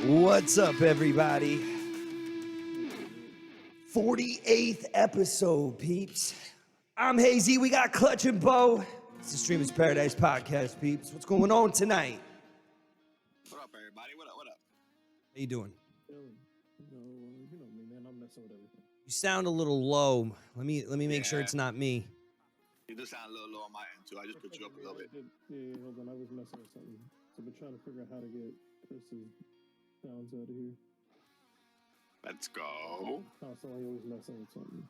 What's up, everybody? 48th episode, peeps. I'm Hazy. We got Clutch and Bo. It's the Streamers Paradise podcast, peeps. What's going on tonight? What up, everybody? What up? How you doing? You know me, man. I'm messing with everything. You sound a little low. Let me make sure it's not me. You do sound a little low on my end, too. I just put you up a little bit. Yeah, hold on. I was messing with something. So I've been trying to figure out how to get Chris's sounds out of here. Let's go. Constantly always messing with something.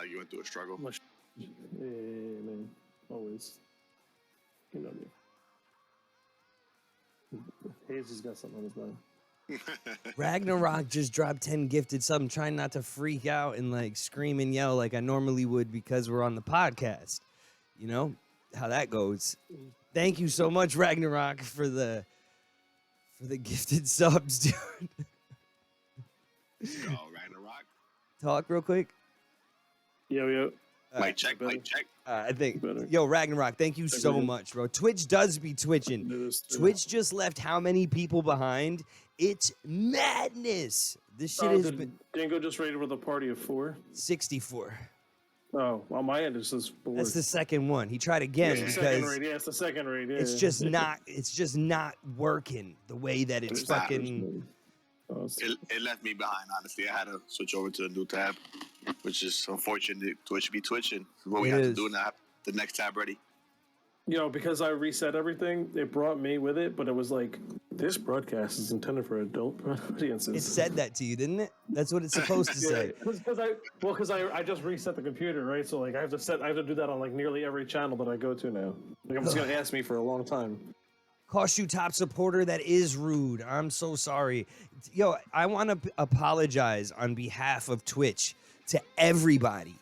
You went through a struggle. Yeah, man. Always. You know me. Hayes has got something on his mind. Ragnarok just dropped 10 gifted sub. I'm trying not to freak out and like scream and yell like I normally would because we're on the podcast. You know how that goes. Thank you so much, Ragnarok, for the gifted subs, dude. Let's go, Ragnarok. Talk real quick. Yo. Mic check. I think, Better. yo, Ragnarok, thank you so much, bro. Twitch does be twitching. Twitch just left how many people behind? It's madness. This shit has been Dingo just raided with a party of 4. 64. Oh, on my end it says 4. That's the second one. He tried again It's the second because raid. Yeah, it's the second raid. Yeah. it's just not working the way that it's It's not. fucking. It left me behind, honestly. I had to switch over to a new tab, which is unfortunate. Twitch be twitching. What we It have is. to do now, the next tab ready. You know, because I reset everything, it brought me with it, but it was like, this broadcast is intended for adult audiences. It said that to you, didn't it? That's what it's supposed to say. Because I just reset the computer, right? So like I have to do that on like nearly every channel that I go to now. Like it's gonna ask me for a long time. Cost you top supporter. That is rude. I'm so sorry. Yo, I want to apologize on behalf of Twitch to everybody.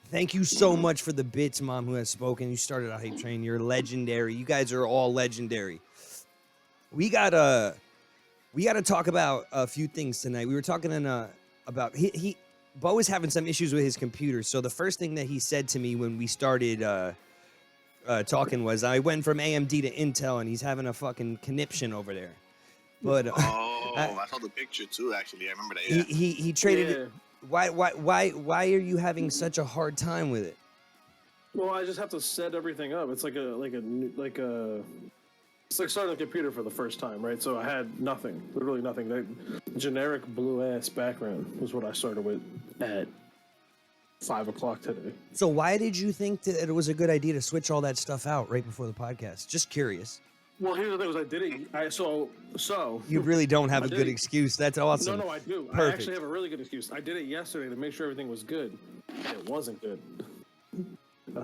Thank you so much for the bits, Mom, who has spoken. You started a hype train. You're legendary. You guys are all legendary. We gotta talk about a few things tonight. We were talking about Bo is having some issues with his computer. So the first thing that he said to me when we started talking was, I went from AMD to Intel, and he's having a fucking conniption over there. But I saw the picture too. Actually, I remember that. Yeah. he traded Yeah. it. Why are you having such a hard time with it? Well, I just have to set everything up. It's it's like starting a computer for the first time, right? So I had nothing, literally nothing. That generic blue ass background was what I started with at 5 o'clock today. So why did you think that it was a good idea to switch all that stuff out right before the podcast? Just curious. Well, here's the thing: was I did it. So You really don't have I a did good it. excuse. That's awesome. No, I do. I Perfect. actually have a really good excuse. I did it yesterday to make sure everything was good. And it wasn't good. And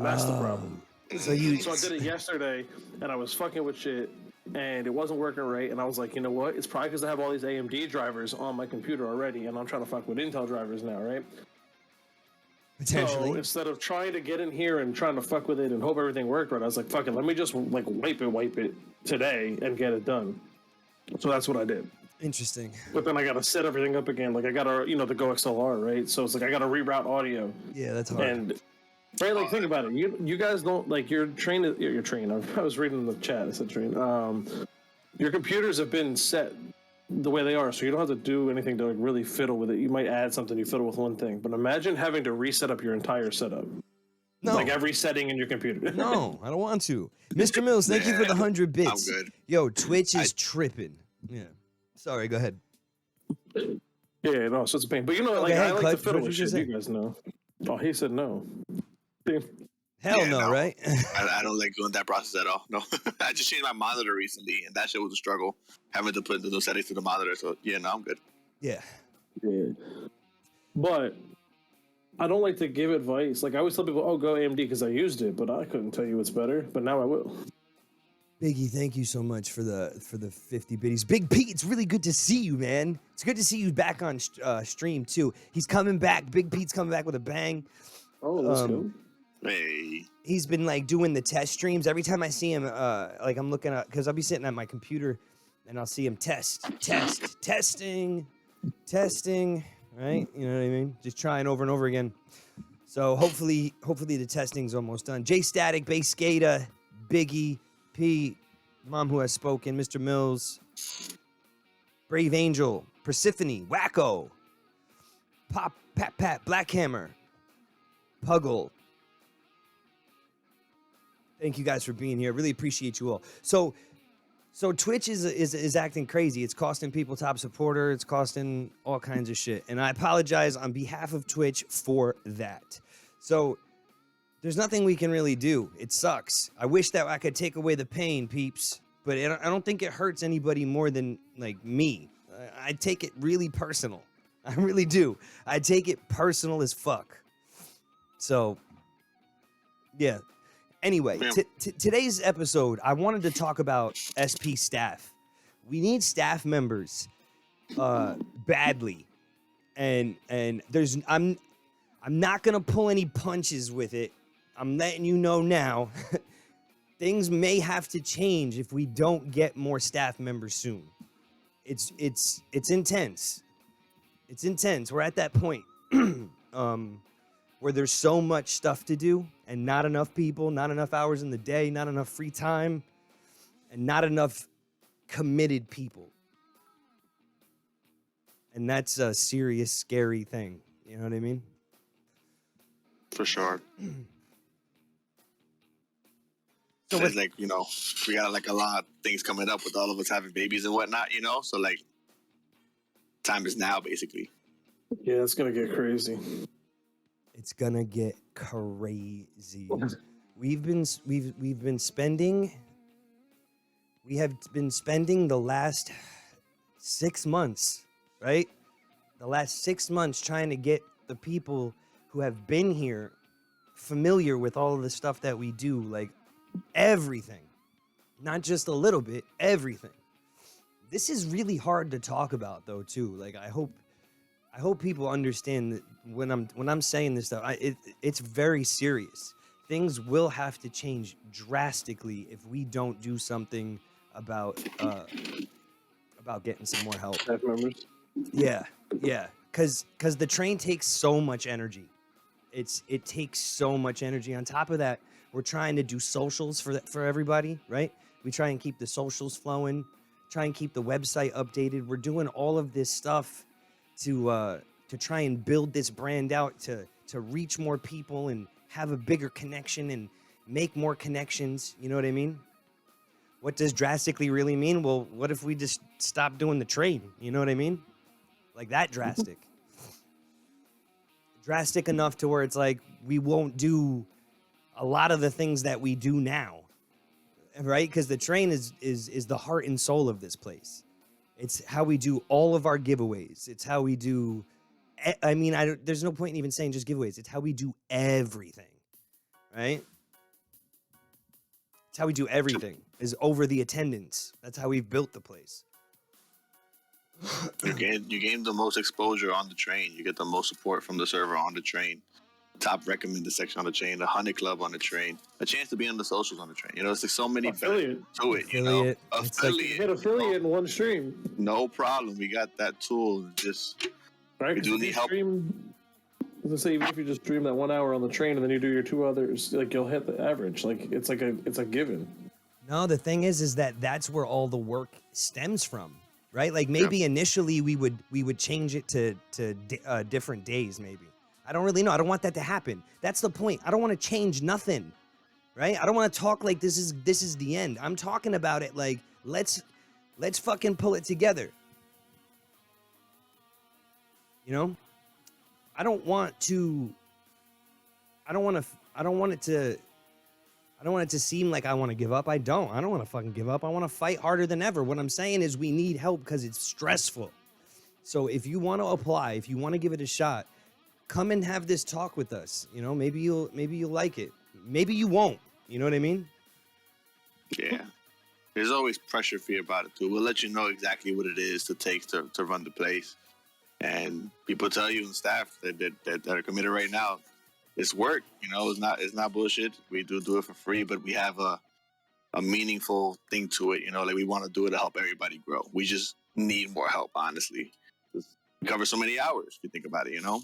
that's the problem. So So I did it yesterday, and I was fucking with shit, and it wasn't working right. And I was like, you know what? It's probably because I have all these AMD drivers on my computer already, and I'm trying to fuck with Intel drivers now, right? potentially. So instead of trying to get in here and trying to fuck with it and hope everything worked right, I was like, fuck it, let me just like wipe it today and get it done. So that's what I did. Interesting. But then I gotta set everything up again. Like I gotta, the Go XLR, right? So it's like I gotta reroute audio. Yeah, that's hard. And right, like think about it. You guys don't like your train. I was reading in the chat. I said train. Your computers have been set the way they are, so you don't have to do anything to like really fiddle with it. You might add something, you fiddle with one thing, but imagine having to reset up your entire setup. No. Like every setting in your computer. No, I don't want to. Mr. Mills, thank you for the 100 bits. I'm good. Yo, Twitch is tripping. Yeah. Sorry, go ahead. Yeah, no, so it's a pain. But like ahead, I like Clutch. to fiddle What with did you shit. say? You guys know. Oh, he said no. Hell Yeah, no, no. right? I don't like doing that process at all. No, I just changed my monitor recently, and that shit was a struggle. Having to put the new settings to the monitor. So yeah, no, I'm good. Yeah. Yeah. But I don't like to give advice. Like I always tell people, "Oh, go AMD," because I used it, but I couldn't tell you what's better. But now I will. Biggie, thank you so much for the 50 biddies. Big Pete, it's really good to see you, man. It's good to see you back on stream too. He's coming back. Big Pete's coming back with a bang. Oh, let's go. Hey, He's been like doing the test streams. Every time I see him, like I'm looking at, because I'll be sitting at my computer and I'll see him testing, right? You know what I mean? Just trying over and over again. So hopefully the testing's almost done. J Static, Base Skata, Biggie, P, Mom Who Has Spoken, Mr. Mills, Brave Angel, Persephone, Wacko, Pop, Pat, Pat, Black Hammer, Puggle. Thank you guys for being here. Really appreciate you all. So Twitch is acting crazy. It's costing people top supporter. It's costing all kinds of shit. And I apologize on behalf of Twitch for that. So there's nothing we can really do. It sucks. I wish that I could take away the pain, peeps. But I don't think it hurts anybody more than, like, me. I take it really personal. I really do. I take it personal as fuck. So, yeah. Anyway, today's episode, I wanted to talk about SP staff. We need staff members badly. And I'm not going to pull any punches with it. I'm letting you know now. Things may have to change if we don't get more staff members soon. It's intense. It's intense. We're at that point where there's so much stuff to do and not enough people, not enough hours in the day, not enough free time, and not enough committed people. And that's a serious, scary thing. You know what I mean? For sure. So it's like, you know, we got like a lot of things coming up with all of us having babies and whatnot, you know? So like, time is now, basically. Yeah, it's gonna get crazy. It's gonna get crazy. We have been spending the last 6 months, right? The last 6 months trying to get the people who have been here familiar with all of the stuff that we do, like everything. Not just a little bit, everything. This is really hard to talk about though, too. Like I hope people understand that when I'm saying this stuff, it's very serious. Things will have to change drastically if we don't do something about getting some more help. Staff members. Yeah. Because the train takes so much energy. It takes so much energy. On top of that, we're trying to do socials for everybody, right? We try and keep the socials flowing, try and keep the website updated. We're doing all of this stuff to try and build this brand out, to reach more people and have a bigger connection and make more connections. You know what I mean? What does drastically really mean? Well, what if we just stop doing the train? You know what I mean? Like that drastic. Drastic enough to where it's like we won't do a lot of the things that we do now, right? Because the train is the heart and soul of this place. It's how we do all of our giveaways. It's how we do. I mean, there's no point in even saying just giveaways. It's how we do everything, right? It's how we do everything. Is over the attendance. That's how we've built the place. You gain the most exposure on the train. You get the most support from the server on the train. Top recommended section on the train, the Honey Club on the train, a chance to be on the socials on the train. You know, it's like so many affiliate to it. You know, affiliate. You hit affiliate in one stream. No problem. We got that tool. Just right. We do need help. Let's say even if you just stream that 1 hour on the train and then you do your 2 others, like you'll hit the average. Like it's a given. No, the thing is that that's where all the work stems from, right? Like maybe initially we would change it to different days, maybe. I don't really know. I don't want that to happen. That's the point. I don't want to change nothing, right? I don't want to talk like this is the end. I'm talking about it like let's fucking pull it together. You know? I don't want it to seem like I want to give up. I don't want to fucking give up. I want to fight harder than ever. What I'm saying is we need help because it's stressful. So if you want to apply, if you want to give it a shot, come and have this talk with us. You know, maybe you'll like it. Maybe you won't. You know what I mean? Yeah. There's always pressure for you about it too. We'll let you know exactly what it is to take to run the place. And people tell you in staff that are committed right now, it's work. You know, it's not bullshit. We do it for free, but we have a meaningful thing to it. You know, like we want to do it to help everybody grow. We just need more help, honestly. We cover so many hours if you think about it, you know?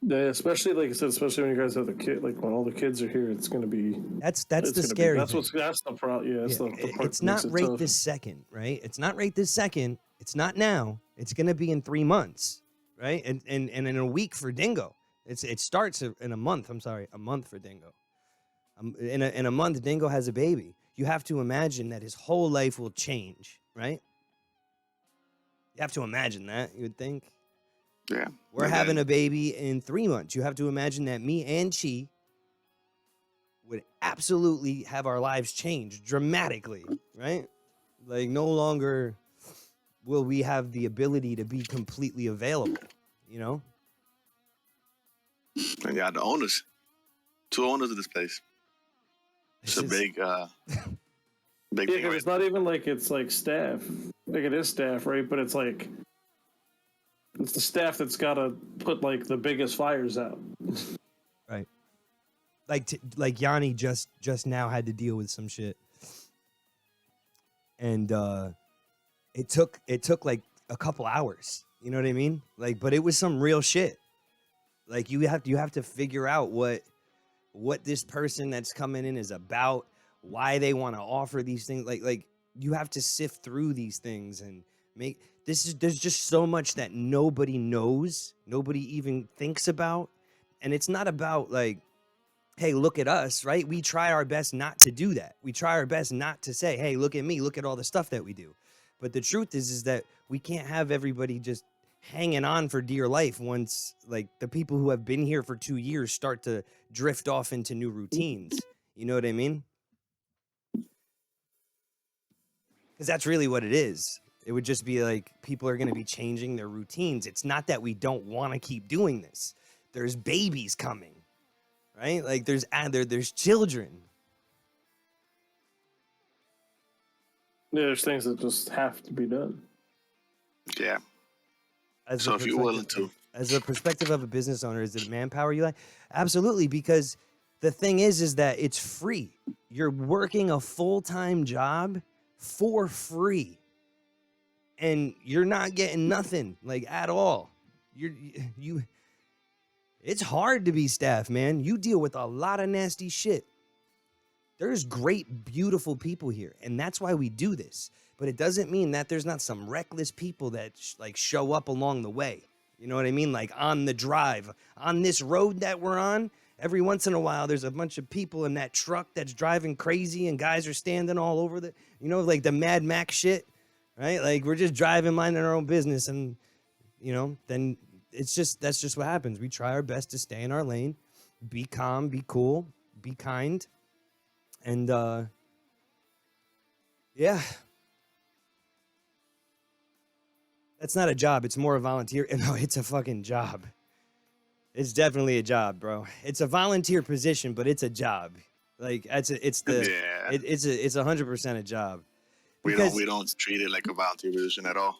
Yeah, especially like I said, especially when you guys have the kid, like when all the kids are here, it's gonna be. That's It's the gonna scary be. thing. That's the problem. Yeah, that's the part It's that makes not it right tough. this second, right? It's not right this second. It's not now. It's gonna be in 3 months, right? And in a week for Dingo. It starts in a month. I'm sorry, a month for Dingo. In a month, Dingo has a baby. You have to imagine that his whole life will change, right? You have to imagine that. You would think. Yeah. We're And having then- a baby in 3 months. You have to imagine that me and Chi would absolutely have our lives change dramatically, right? Like no longer will we have the ability to be completely available, you know? And yeah, the owners, 2 owners of this place. It's a It's- big, big Yeah, thing. because Right? it's not even like it's like staff. Like it is staff, right? But it's like it's the staff that's got to put like the biggest fires out. right. Like Yanni just now had to deal with some shit. And it took like a couple hours, you know what I mean? Like but it was some real shit. Like you have to figure out what this person that's coming in is about, why they want to offer these things. Like you have to sift through these things and make there's just so much that nobody knows, nobody even thinks about. And it's not about like, hey, look at us, right? We try our best not to do that. We try our best not to say, hey, look at me, look at all the stuff that we do. But the truth is that we can't have everybody just hanging on for dear life once like the people who have been here for 2 years start to drift off into new routines. You know what I mean? Because that's really what it is. It would just be like people are going to be changing their routines. It's not that we don't want to keep doing this. There's babies coming, right? Like there's children. Yeah, there's things that just have to be done. Yeah. As So a if you're willing perspective- to, as a perspective of a business owner, is it manpower you like? Absolutely, because the thing is that it's free. You're working a full-time job for free, and you're not getting nothing like at all. You. It's hard to be staff, man. You deal with a lot of nasty shit. There's great, beautiful people here, and that's why we do this. But it doesn't mean that there's not some reckless people that like show up along the way. You know what I mean? Like on the drive, on this road that we're on, every once in a while, there's a bunch of people in that truck that's driving crazy and guys are standing all over the, you know, like the Mad Max shit, right? Like we're just driving, minding our own business. And, you know, then that's just what happens. We try our best to stay in our lane, be calm, be cool, be kind. And, yeah. That's not a job. It's more a volunteer. No, it's a fucking job. It's definitely a job, bro. It's a volunteer position, but it's a job. Like it's 100% a job. we Because don't treat it like a volunteer position at all.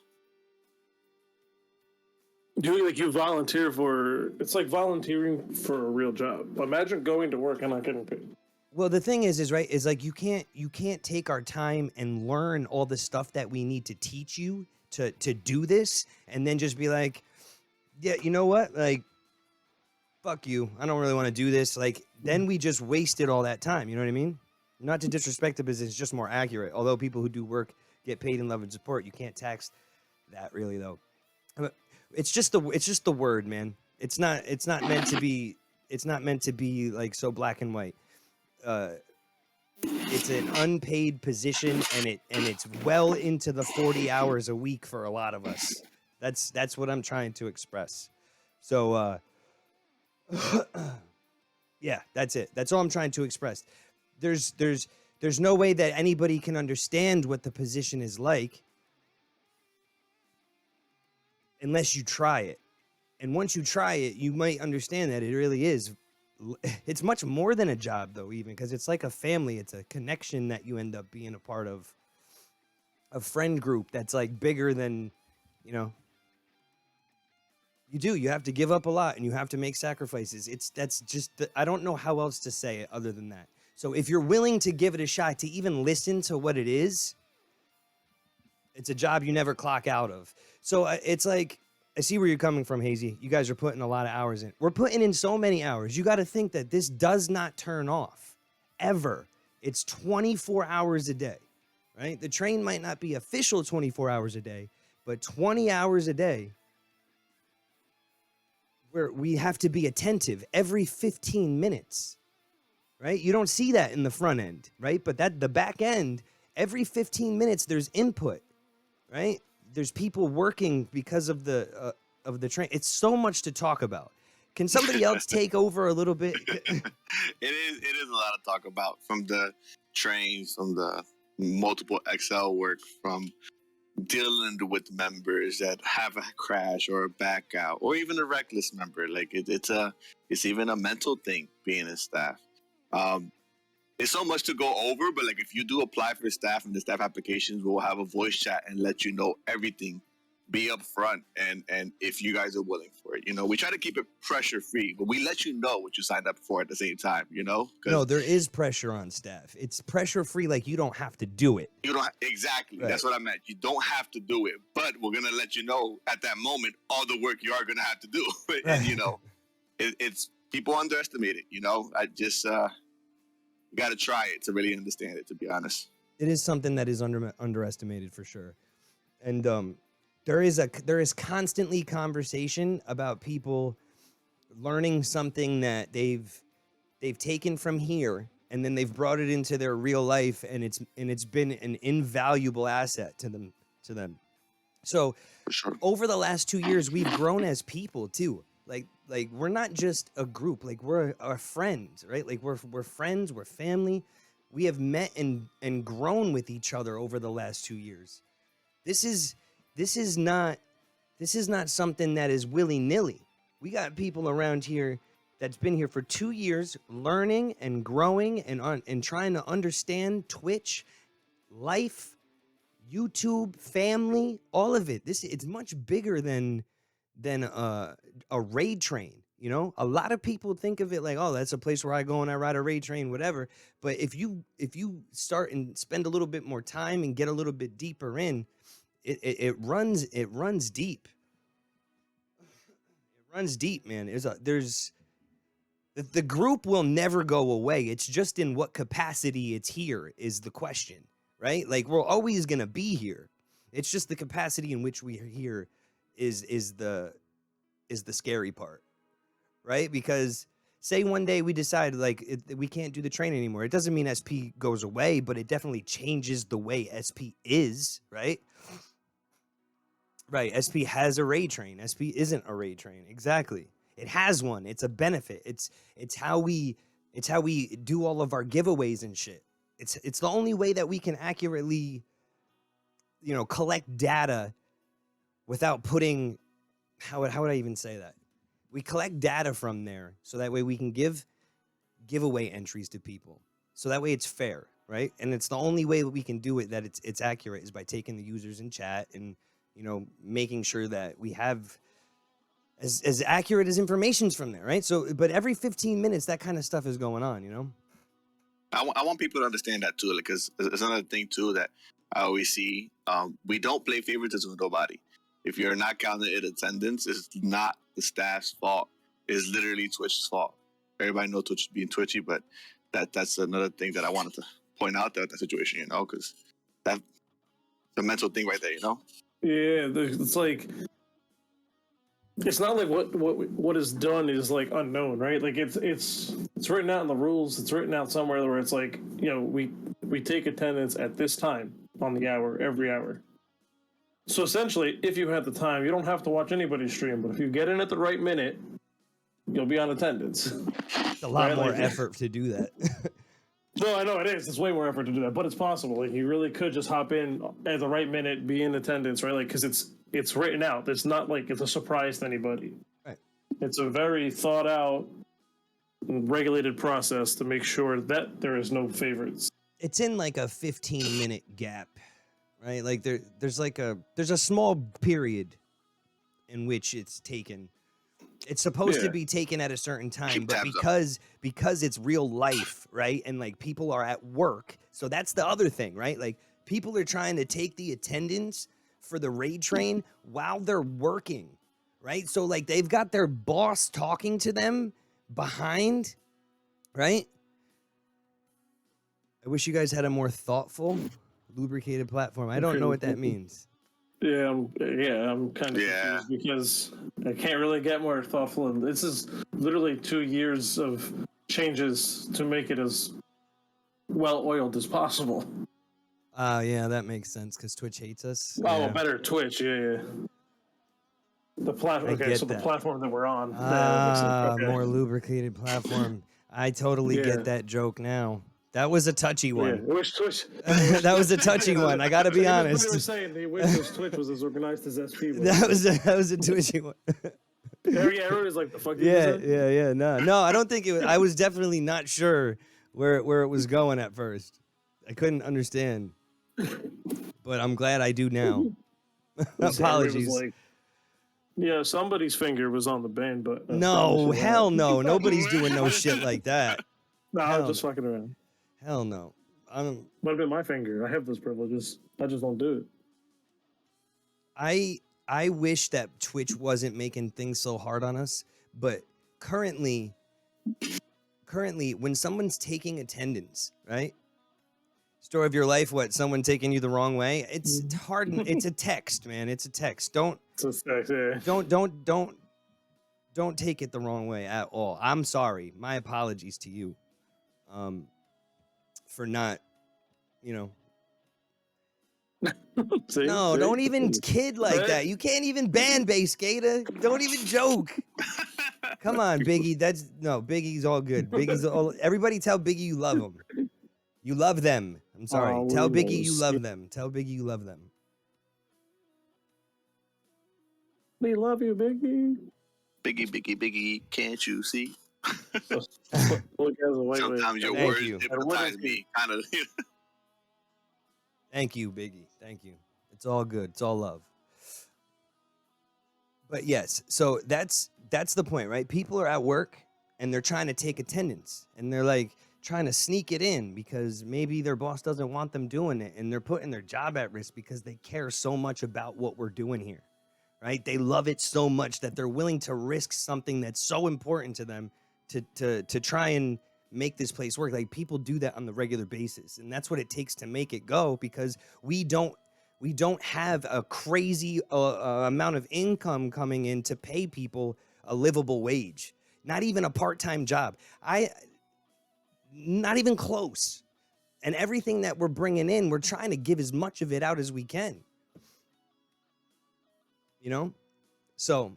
You volunteer for it's like volunteering for a real job. Imagine going to work and not getting paid. well, the thing is right, is like you can't take our time and learn all the stuff that we need to teach you to do this, and then just be like, yeah, you know what? Like, fuck you. I don't really want to do this. Like, then we just wasted all that time. You know what I mean? Not to disrespect the business, it's just more accurate. Although people who do work get paid in love and support, you can't tax that really though. It's just the word, man. It's not meant to be. It's not meant to be like so black and white. It's an unpaid position, and it's well into the 40 hours a week for a lot of us. That's what I'm trying to express. So, yeah, that's it. That's all I'm trying to express. There's no way that anybody can understand what the position is like unless you try it. And once you try it, you might understand that it really is. It's much more than a job, though, even because it's like a family. It's a connection that you end up being a part of. A friend group that's like bigger than, you know. You have to give up a lot and you have to make sacrifices. I don't know how else to say it other than that. So if you're willing to give it a shot, to even listen to what it is, it's a job you never clock out of. So it's like, I see where you're coming from, Hazy. You guys are putting a lot of hours in. We're putting in so many hours. You got to think that this does not turn off ever. It's 24 hours a day, right? The train might not be official 24 hours a day, but 20 hours a day where we have to be attentive every 15 minutes, right? You don't see that in the front end, right? But the back end, every 15 minutes, there's input, right? There's people working because of the train. It's so much to talk about. Can somebody else take over a little bit? It is a lot to talk about, from the trains, from the multiple Excel work, from dealing with members that have a crash or a back out, or even a reckless member. Like it's even a mental thing being a staff. It's so much to go over, but like if you do apply for staff and the staff applications, we'll have a voice chat and let you know everything. Be upfront, and if you guys are willing for it, we try to keep it pressure free, but we let you know what you signed up for at the same time. No, there is pressure on staff. It's pressure free, like you don't have to do it. You don't exactly. Right. That's what I meant. You don't have to do it, but we're gonna let you know at that moment all the work you are gonna have to do. And it's people underestimate it. I just got to try it to really understand it. To be honest, it is something that is underestimated for sure, and there is constantly conversation about people learning something that they've taken from here, and then they've brought it into their real life, and it's been an invaluable asset to them. So for sure. Over the last 2 years, we've grown as people too. Like we're not just a group. Like we're our friends, right? Like we're friends. We're family. We have met and grown with each other over the last 2 years. This is not something that is willy-nilly. We got people around here that's been here for 2 years, learning and growing and trying to understand Twitch, life, YouTube, family, all of it. It's much bigger than a raid train. A lot of people think of it like, oh, that's a place where I go and I ride a raid train, whatever. But if you start and spend a little bit more time and get a little bit deeper in, it runs deep. It runs deep, man. The group will never go away. It's just in what capacity it's here is the question, right? Like we're always gonna be here. It's just the capacity in which we are here is the scary part, right? Because say one day we decide we can't do the train anymore. It doesn't mean SP goes away, but it definitely changes the way SP is, right? Right, SP has a raid train. SP isn't a raid train. Exactly. It has one. It's a benefit. It's how we do all of our giveaways and shit. It's the only way that we can accurately, collect data without putting how would I even say that? We collect data from there so that way we can give giveaway entries to people. So that way it's fair, right? And it's the only way that we can do it that it's accurate is by taking the users in chat and making sure that we have as accurate as information's from there, right? So, but every 15 minutes, that kind of stuff is going on, I want people to understand that too, because it's another thing too that I always see. We don't play favoritism with nobody. If you're not counting in attendance, it's not the staff's fault. It's literally Twitch's fault. Everybody knows Twitch is being twitchy, but that's another thing that I wanted to point out that situation, because that's the mental thing right there, Yeah, it's like it's not like what is done is like unknown, right? Like it's written out in the rules. It's written out somewhere where it's like we take attendance at this time on the hour every hour. So essentially, if you have the time, you don't have to watch anybody's stream. But if you get in at the right minute, you'll be on attendance. It's a lot more effort to do that. No, I know it is. It's way more effort to do that, but it's possible. Like you really could just hop in at the right minute, be in attendance, right? Like because it's written out. It's not like it's a surprise to anybody. Right. It's a very thought out, regulated process to make sure that there is no favorites. It's in like a 15-minute gap, right? Like there's a small period in which it's taken. It's supposed to be taken at a certain time, but because it's real life, right? And like people are at work. So that's the other thing, right? Like people are trying to take the attendance for the raid train while they're working, right? So like they've got their boss talking to them behind, right? I wish you guys had a more thoughtful, lubricated platform. I don't know what that means. Yeah, I'm kind of Yeah. confused because I can't really get more thoughtful. And this is literally 2 years of changes to make it as well oiled as possible. Yeah, that makes sense because Twitch hates us. Oh, Yeah. a better Twitch, yeah. The platform. Okay, get so the that. platform that we're on. Okay. More lubricated platform. I totally Yeah. get that joke now. That was a touchy Yeah, one. wish Twitch. That was a touchy one. I gotta be They were honest. saying they wish Twitch was as organized as SP was. That was a twitchy one. Yeah, everyone was like, "The fuck?" Did you say? Yeah. No, I don't think it was. I was definitely not sure where it was going at first. I couldn't understand, but I'm glad I do now. Apologies. Was like, yeah, somebody's finger was on the band, but No, hell no. Nobody's doing no shit like that. No, hell I'm just fucking around. Hell no. Might have been my finger. I have those privileges. I just don't do it. I wish that Twitch wasn't making things so hard on us, but currently when someone's taking attendance, right? Story of your life, what, someone taking you the wrong way? It's hard. It's a text, man. It's a text. Don't take it the wrong way at all. I'm sorry. My apologies to you. For not, See? No, don't even kid like that. You can't even ban Base Skater. Don't even joke. Come on, Biggie. Biggie's all good. Everybody tell Biggie you love him. You love them. I'm sorry. Tell Biggie you love them. Tell Biggie you love them. We love you, Biggie. Biggie, can't you see? Sometimes your words hypnotize me. Kind of. Thank you, Biggie. Thank you. It's all good. It's all love. But yes, so that's the point, right? People are at work and they're trying to take attendance and they're like trying to sneak it in because maybe their boss doesn't want them doing it and they're putting their job at risk because they care so much about what we're doing here, right? They love it so much that they're willing to risk something that's so important to them to try and make this place work. Like people do that on the regular basis, and that's what it takes to make it go because we don't have a crazy amount of income coming in to pay people a livable wage. Not even a part-time job. Not even close. And everything that we're bringing in, we're trying to give as much of it out as we can. So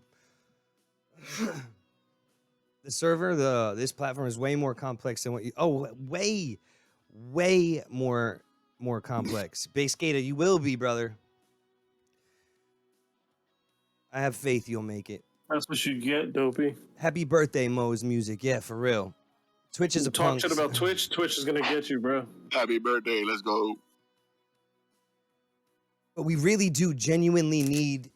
the server, this platform is way more complex than what you. Oh, way more complex. Base Skater, you will be, brother. I have faith you'll make it. That's what you get, Dopey. Happy birthday, Mo's Music. Yeah, for real. Twitch is a punk. Talk shit about Twitch. Twitch is gonna get you, bro. Happy birthday. Let's go. But we really do genuinely need.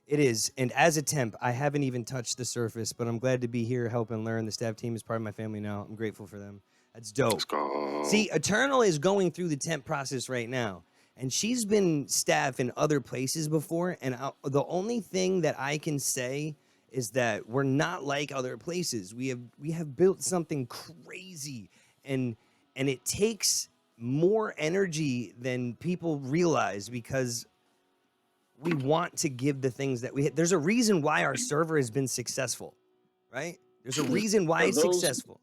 It is. And as a temp, I haven't even touched the surface, but I'm glad to be here helping learn. The staff team is part of my family now. I'm grateful for them. That's dope. Let's go. See, Eternal is going through the temp process right now. And she's been staff in other places before. And the only thing that I can say is that we're not like other places. We have built something crazy. And it takes more energy than people realize because we want to give the things that we. There's a reason why our server has been successful, right? There's a reason why it's successful.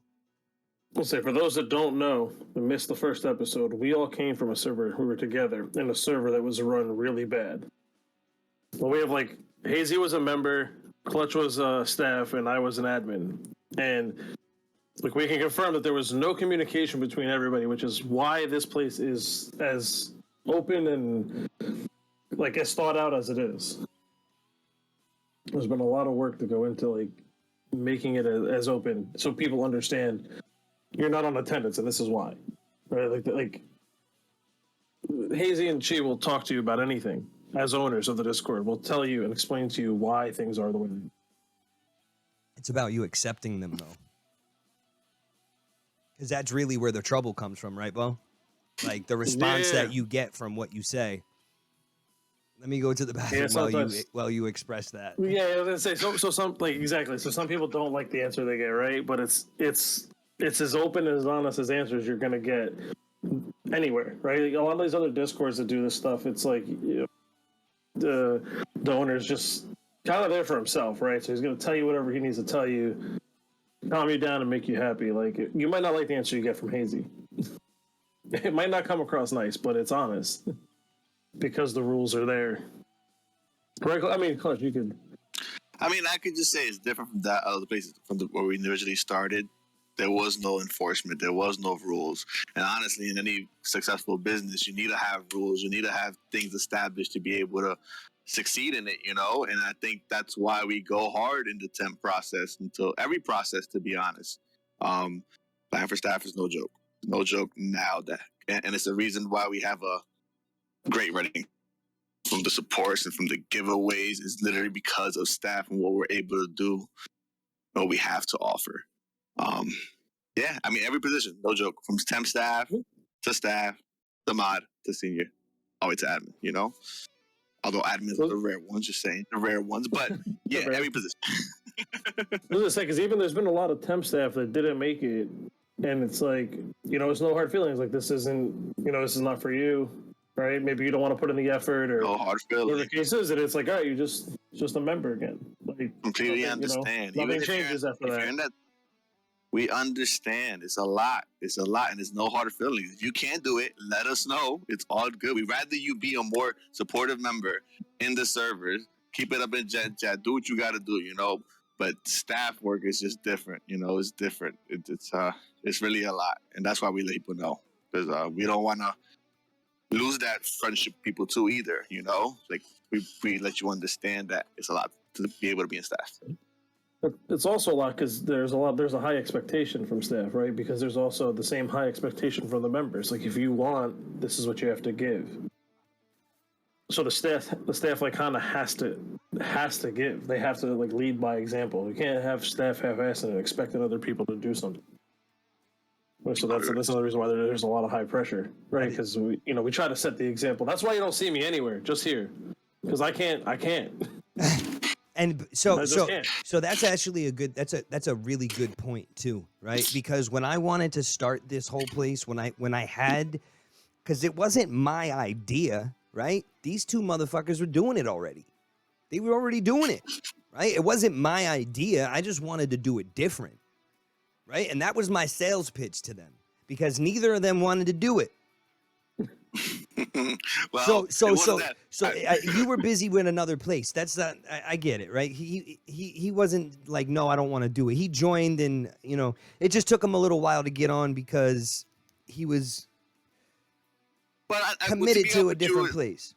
We'll say for those that don't know, and missed the first episode, we all came from a server. We were together in a server that was run really bad. Well, we have like Hazy was a member, Clutch was staff, and I was an admin. And like we can confirm that there was no communication between everybody, which is why this place is as open and like as thought out as it is. There's been a lot of work to go into like making it as open so people understand you're not on attendance and this is why. Right? Like Hazy and Chi will talk to you about anything as owners of the Discord. We'll tell you and explain to you why things are the way they are. It's about you accepting them though. Because that's really where the trouble comes from, right, Bo? Like the response that you get from what you say. Let me go to the bathroom while you express that. Yeah, I was gonna say so some like exactly. So some people don't like the answer they get, right? But it's as open and as honest as answers you're gonna get anywhere, right? Like, a lot of these other discords that do this stuff, it's like the owner's just kind of there for himself, right? So he's gonna tell you whatever he needs to tell you, calm you down, and make you happy. Like you might not like the answer you get from Hazy. It might not come across nice, but it's honest because the rules are there. Right? I mean, Clutch, you could. I mean, I could just say it's different from that other places where we originally started. There was no enforcement. There was no rules. And honestly, in any successful business, you need to have rules. You need to have things established to be able to succeed in it, you know? And I think that's why we go hard in the temp process until every process, to be honest. Plan for staff is no joke. No joke now. And it's the reason why we have a great rating from the supports and from the giveaways is literally because of staff and what we're able to do, what we have to offer. Yeah, I mean, every position, no joke, from temp staff to staff to mod to senior, all the way to admin, you know? Although admins are the rare ones, just saying, the rare ones, but yeah, every position. I was going to say, because even there's been a lot of temp staff that didn't make it, and it's like, you know, it's no hard feelings, like this isn't, you know, this is not for you, right? Maybe you don't want to put in the effort or no hard feelings. Whatever the case is, and it's like, all right, you're just a member again. Like, completely understand. You know, nothing changes after that. We understand. It's a lot. It's a lot, and there's no hard feelings. If you can't do it, let us know. It's all good. We'd rather you be a more supportive member in the servers. Keep it up in chat. Do what you got to do, you know. But staff work is just different, you know. It's different. It's really a lot, and that's why we let people know, because we don't want to lose that friendship with people too either, you know. Like we let you understand that it's a lot to be able to be in staff. It's also a lot because there's a high expectation from staff, right? Because there's also the same high expectation from the members. Like if you want, this is what you have to give. So the staff like kind of has to give. They have to like lead by example. You can't have staff half-assed and expecting other people to do something. So that's another reason why there's a lot of high pressure, right? Because we try to set the example. That's why you don't see me anywhere, just here, because I can't. And so that's actually that's a really good point too, right? Because when I wanted to start this whole place, when I had, because it wasn't my idea, right? These two motherfuckers were doing it already. They were already doing it, right? It wasn't my idea. I just wanted to do it different, right? And that was my sales pitch to them because neither of them wanted to do it. Well, you were busy with another place. That's not. I get it, right? He wasn't like, no, I don't want to do it. He joined, and it just took him a little while to get on because he was committed to a different place.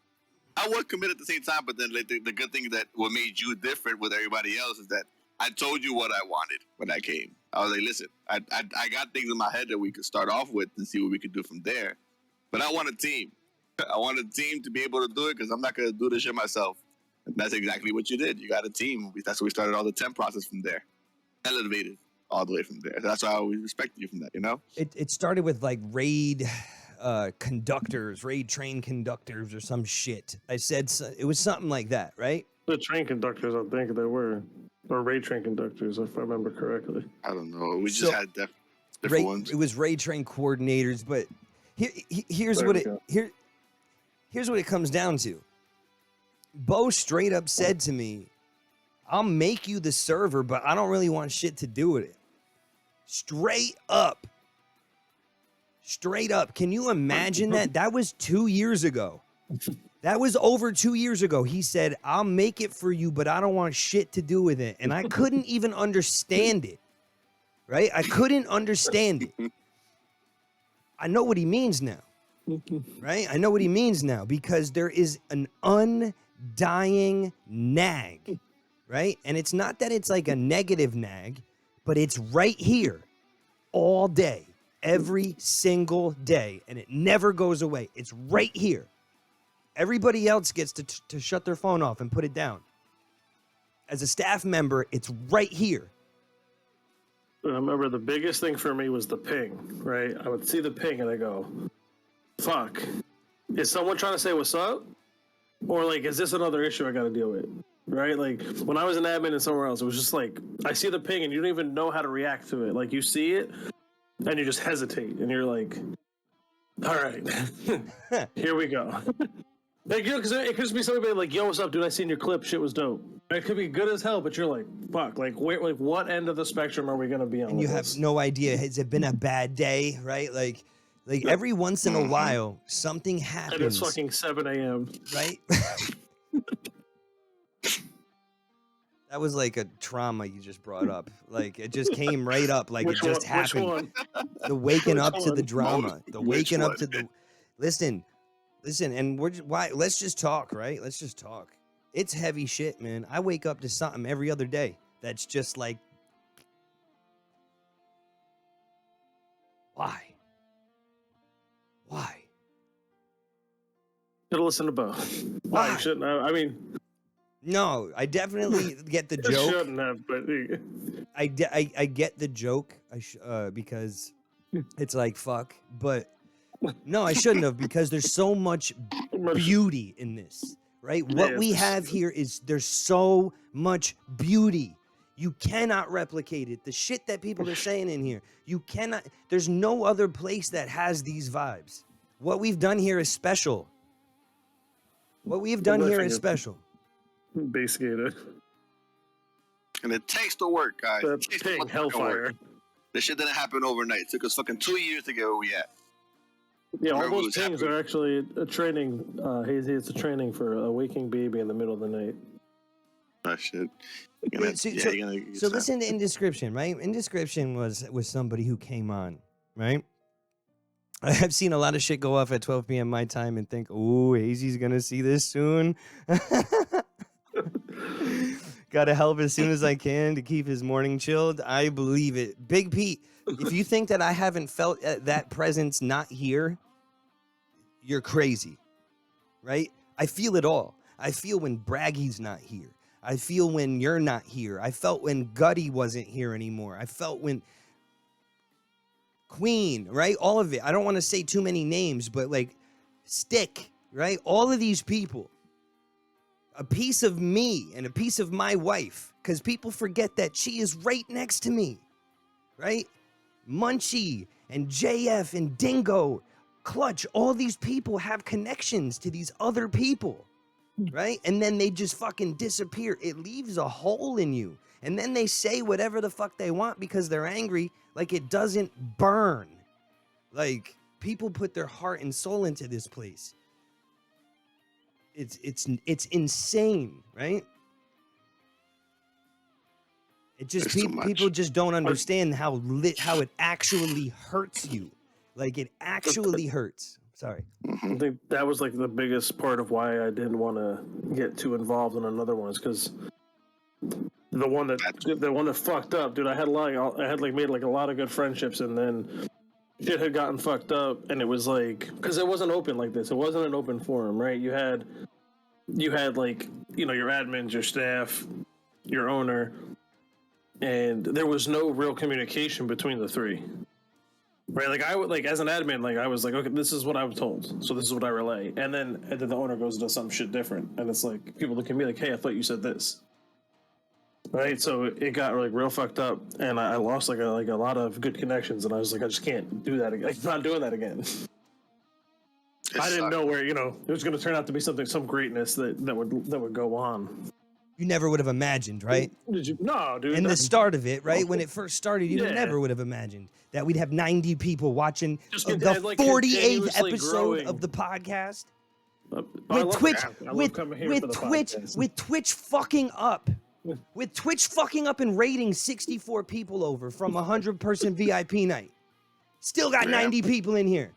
I was committed at the same time, but then like, the good thing that what made you different with everybody else is that I told you what I wanted when I came. I was like, listen, I got things in my head that we could start off with and see what we could do from there. But I want a team. I want a team to be able to do it because I'm not going to do this shit myself. And that's exactly what you did. You got a team. That's why we started all the temp process from there. Elevated all the way from there. That's why I always respected you from that, you know? It started with like raid train conductors or some shit. I said it was something like that, right? The train conductors, I think they were. Or raid train conductors, if I remember correctly. I don't know. We just had different ones. It was raid train coordinators, but here's what it comes down to. Bo straight up said to me, I'll make you the server, but I don't really want shit to do with it. Straight up. Can you imagine that? That was 2 years ago. That was over 2 years ago. He said, I'll make it for you, but I don't want shit to do with it. And I couldn't even understand it. Right? I couldn't understand it. I know what he means now. Right? I know what he means now because there is an undying nag. Right? And it's not that it's like a negative nag, but it's right here all day, every single day. And it never goes away. It's right here. Everybody else gets to shut their phone off and put it down. As a staff member, it's right here. I remember the biggest thing for me was the ping, right? I would see the ping and I go, fuck. Is someone trying to say what's up? or like, is this another issue I got to deal with? Right? Like when I was an admin and somewhere else, it was just like I see the ping and you don't even know how to react to it. Like you see it and you just hesitate and you're like, all right, here we go. Like, you know, because it could just be somebody like, yo, what's up, dude? I seen your clip. Shit was dope. It could be good as hell, but you're like, fuck. Like, where, like, what end of the spectrum are we gonna be on? And you have no idea. Has it been a bad day, right? Like every once in a while, something happens. And it's fucking 7 a.m. Right? That was like a trauma you just brought up. Like it just came right up. Like it just happened. Which one? The waking up to the drama. Most- The which waking up one? to the. Listen, and why? Let's just talk, right? Let's just talk. It's heavy shit, man. I wake up to something every other day. That's just like, why? Should have listened to both. Why? You shouldn't have. I mean, No, I definitely get the you joke. shouldn't have, but I get the joke. Because it's like fuck, but no, I shouldn't have because there's so much beauty in this, right? What Yeah, we it's- have here is there's so much beauty. You cannot replicate it. The shit that people are saying in here, you cannot. There's no other place that has these vibes. What we've done here is special. What we have done here is special. base gated. And it takes the work, guys. It That's takes the ping fucking hellfire. work. This shit didn't happen overnight. It took us fucking 2 years to get where we at. Yeah, all Whoever those was things happy. are actually a training. It's a training for a waking baby in the middle of the night. That shit. So listen to Indescription, right? Indescription was somebody who came on, right? I've seen a lot of shit go off at 12 p.m. my time and think, ooh, Hazy's gonna see this soon. Gotta help as soon as I can to keep his morning chilled. I believe it. Big Pete, if you think that I haven't felt that presence not here, you're crazy, right? I feel it all. I feel when Braggy's not here. I feel when you're not here. I felt when Gutty wasn't here anymore. I felt when Queen, right? All of it. I don't want to say too many names, but like Stick, right? All of these people. A piece of me and a piece of my wife, because people forget that she is right next to me, right? Munchie and JF and Dingo, Clutch, all these people have connections to these other people, right? And then they just fucking disappear. It leaves a hole in you. And then they say whatever the fuck they want because they're angry, like it doesn't burn. Like people put their heart and soul into this place. It's insane, right? It just There's too much. people just don't understand how it actually hurts you. Like it actually hurts. Sorry. I think that was like the biggest part of why I didn't want to get too involved in another one, is because the one that fucked up, dude. I had made like a lot of good friendships, and then shit had gotten fucked up, and it was like, because it wasn't open like this. It wasn't an open forum, right? You had like, you know, your admins, your staff, your owner, and there was no real communication between the three. Right, like I would, like as an admin, like I was like, okay, this is what I was told, so this is what I relay, and then the owner goes and does some shit different, and it's like people look at me like, hey, I thought you said this, right? So it got like real fucked up, and I lost like a lot of good connections, and I was like, I just can't do that again. I'm not doing that again. I didn't know where, you know, it was going to turn out to be some greatness that would go on. You never would have imagined, right? Did you? No, dude. In the start of it, right? When it first started, you Yeah. never would have imagined that we'd have 90 people watching Just the like 48th continuously episode growing. of the podcast. I With love Twitch, it. I love coming here for the podcast. with Twitch fucking up. With Twitch fucking up and rating 64 people over from a 100-person VIP night. Still got 90 people in here.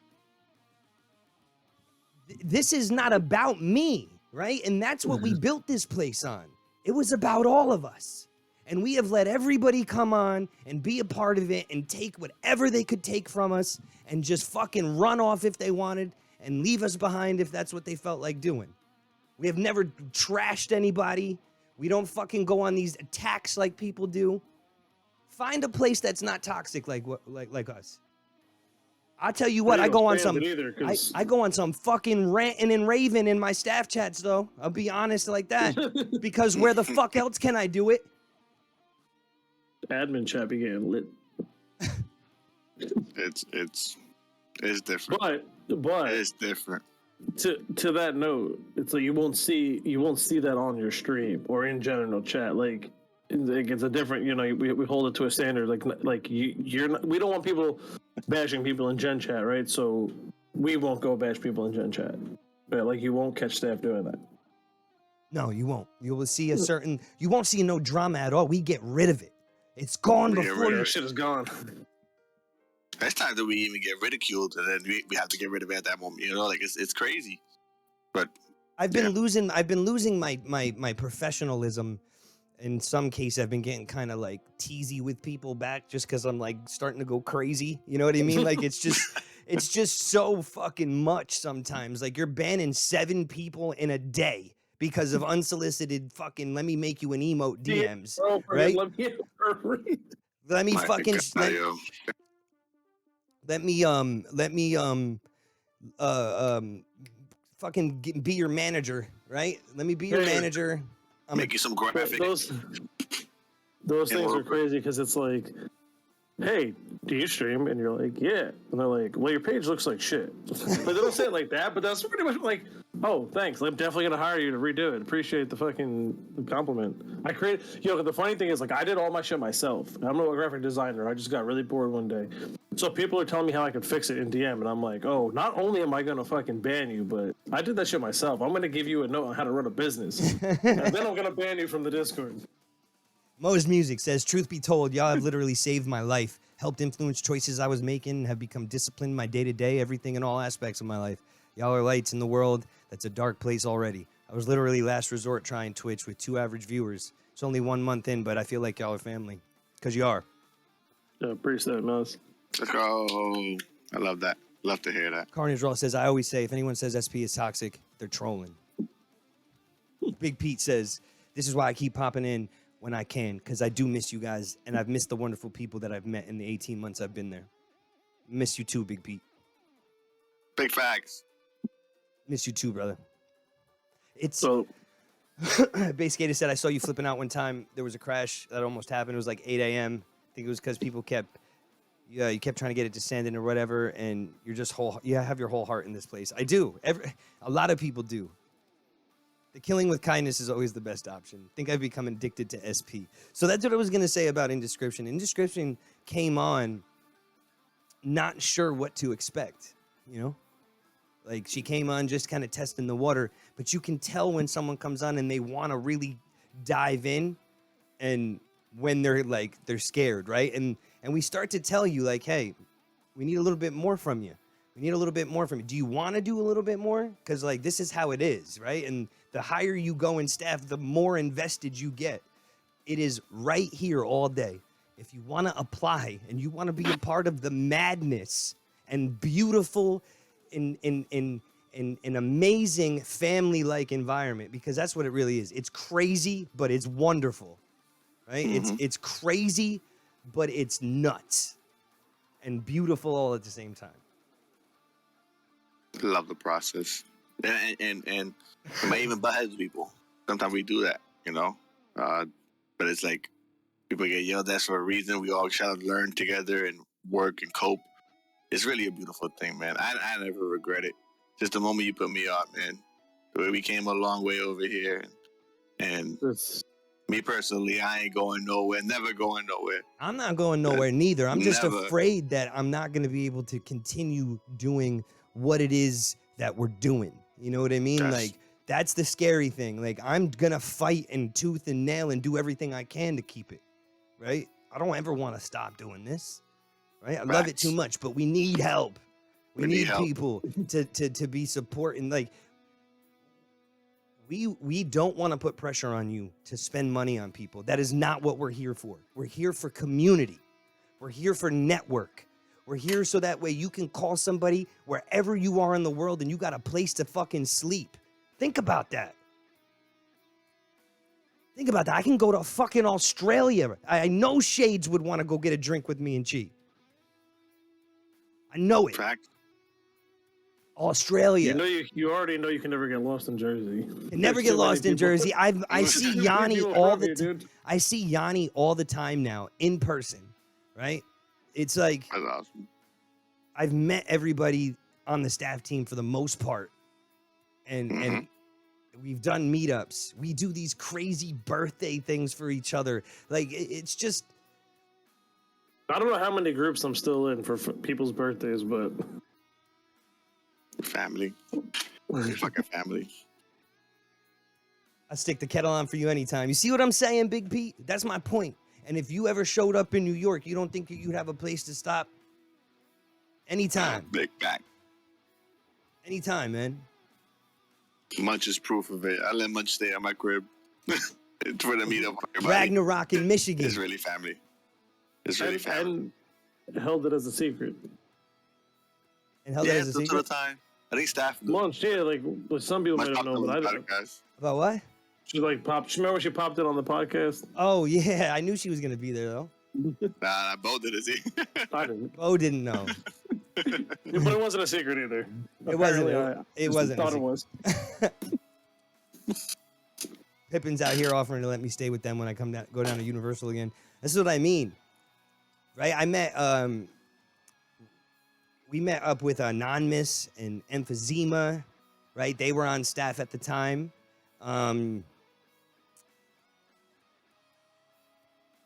This is not about me, right? And that's what we built this place on. It was about all of us. And we have let everybody come on and be a part of it and take whatever they could take from us and just fucking run off if they wanted and leave us behind if that's what they felt like doing. We have never trashed anybody. We don't fucking go on these attacks like people do. Find a place that's not toxic like us. I tell you what, I go on some, Either, I go on some fucking ranting and raving in my staff chats, though. I'll be honest like that, because where the fuck else can I do it? Admin chat be getting lit. It's different. But It's different. To that note, it's like you won't see that on your stream or in general chat. Like it's a different, you know, we hold it to a standard. Like you're not, we don't want people bashing people in gen chat, right? So we won't go bash people in gen chat. But like you won't catch staff doing that. No, you won't. You will see you won't see no drama at all. We get rid of it. It's gone before That shit is gone. Next time that we even get ridiculed, and then we have to get rid of it at that moment. You know, like it's crazy. But I've been losing my professionalism. In some cases, I've been getting kind of like teasy with people back just because I'm like starting to go crazy. You know what I mean? Like it's just so fucking much sometimes. Like you're banning 7 people in a day because of unsolicited fucking let me make you an emote DMs, right? Let me fucking fucking be your manager, right? Let me be your manager. Make you some graphic. Those things are crazy because it's like, hey, do you stream? And you're like, yeah. And they're like, well, your page looks like shit. Like, they don't say it like that, but that's pretty much like, oh, thanks. I'm definitely going to hire you to redo it. Appreciate the fucking compliment. The funny thing is, like, I did all my shit myself. I'm a graphic designer. I just got really bored one day. So people are telling me how I could fix it in DM. And I'm like, oh, not only am I going to fucking ban you, but I did that shit myself. I'm going to give you a note on how to run a business. And then I'm going to ban you from the Discord. Mo's Music says, truth be told, y'all have literally saved my life, helped influence choices I was making, have become disciplined my day-to-day, everything in all aspects of my life. Y'all are lights in the world that's a dark place already. I was literally last resort trying Twitch with 2 average viewers. It's only 1 month in, but I feel like y'all are family. Because you are. Yeah, appreciate it, Moz. Oh, I love that. Love to hear that. Carnage Raw says, I always say, if anyone says SP is toxic, they're trolling. Big Pete says, this is why I keep popping in when I can, because I do miss you guys, and I've missed the wonderful people that I've met in the 18 months I've been there. Miss you too, Big Pete. Big facts. Miss you too, brother. It's So, Base Skater said, I saw you flipping out one time. There was a crash that almost happened. It was like 8 a.m. I think it was because people you kept trying to get it descending or whatever, and you're just you have your whole heart in this place. I do. A lot of people do. The killing with kindness is always the best option. I think I've become addicted to SP. So that's what I was going to say about Indescription. Indescription came on not sure what to expect, you know? Like, she came on just kind of testing the water, but you can tell when someone comes on and they want to really dive in, and when they're scared, right? And we start to tell you, like, hey, we need a little bit more from you. We need a little bit more from you. Do you want to do a little bit more? Because, like, this is how it is, right? And the higher you go in staff, the more invested you get. It is right here all day. If you want to apply and you want to be a part of the madness and beautiful in an amazing family-like environment, because that's what it really is. It's crazy, but it's wonderful, right? Mm-hmm. It's crazy, but it's nuts and beautiful all at the same time. Love the process, and I might even butt heads with people. Sometimes we do that, you know. But it's like people get yelled at for a reason. We all try to learn together and work and cope. It's really a beautiful thing, man. I never regret it. Just the moment you put me on, man. The way we came a long way over here, and me personally, I ain't going nowhere. Never going nowhere. I'm not going nowhere neither. I'm just afraid that I'm not going to be able to continue doing what it is that we're doing. You know what I mean? Yes. Like, that's the scary thing. Like, I'm going to fight and tooth and nail and do everything I can to keep it, right? I don't ever want to stop doing this, right? I love it too much, but we need help. We need people to be supporting. Like, we don't want to put pressure on you to spend money on people. That is not what we're here for. We're here for community. We're here for network. We're here so that way you can call somebody wherever you are in the world and you got a place to fucking sleep. Think about that. Think about that. I can go to fucking Australia. I know Shades would want to go get a drink with me and Chi. I know it. Fact. Australia. You already know you can never get lost in Jersey. Can never get lost in Jersey. I see Yanni all the time. I see Yanni all the time now in person, right? It's like That's awesome. I've met everybody on the staff team for the most part, and we've done meetups. We do these crazy birthday things for each other. Like it's just. I don't know how many groups I'm still in for people's birthdays, but Family. Fucking family. I'll stick the kettle on for you anytime. You see what I'm saying, Big Pete? That's my point. And if you ever showed up in New York, you don't think you'd have a place to stop? Anytime. Big back. Anytime, man. Munch is proof of it. I let Munch stay at my crib for the meetup. Ragnarok in Michigan. It's really family. It's really family. And held it as a secret. And held it as a till secret? the time. I think staff. Munch, yeah, like some people might not know, but I don't. About what? She like popped. Remember when she popped it on the podcast? Oh, yeah. I knew she was going to be there, though. Nah, Bo did it, see? I didn't. Bo didn't know. But it wasn't a secret either. It wasn't. Apparently, It wasn't. Thought it was. Pippin's out here offering to let me stay with them when I go down to Universal again. This is what I mean. Right? We met up with Anonymous and Emphysema, right? They were on staff at the time.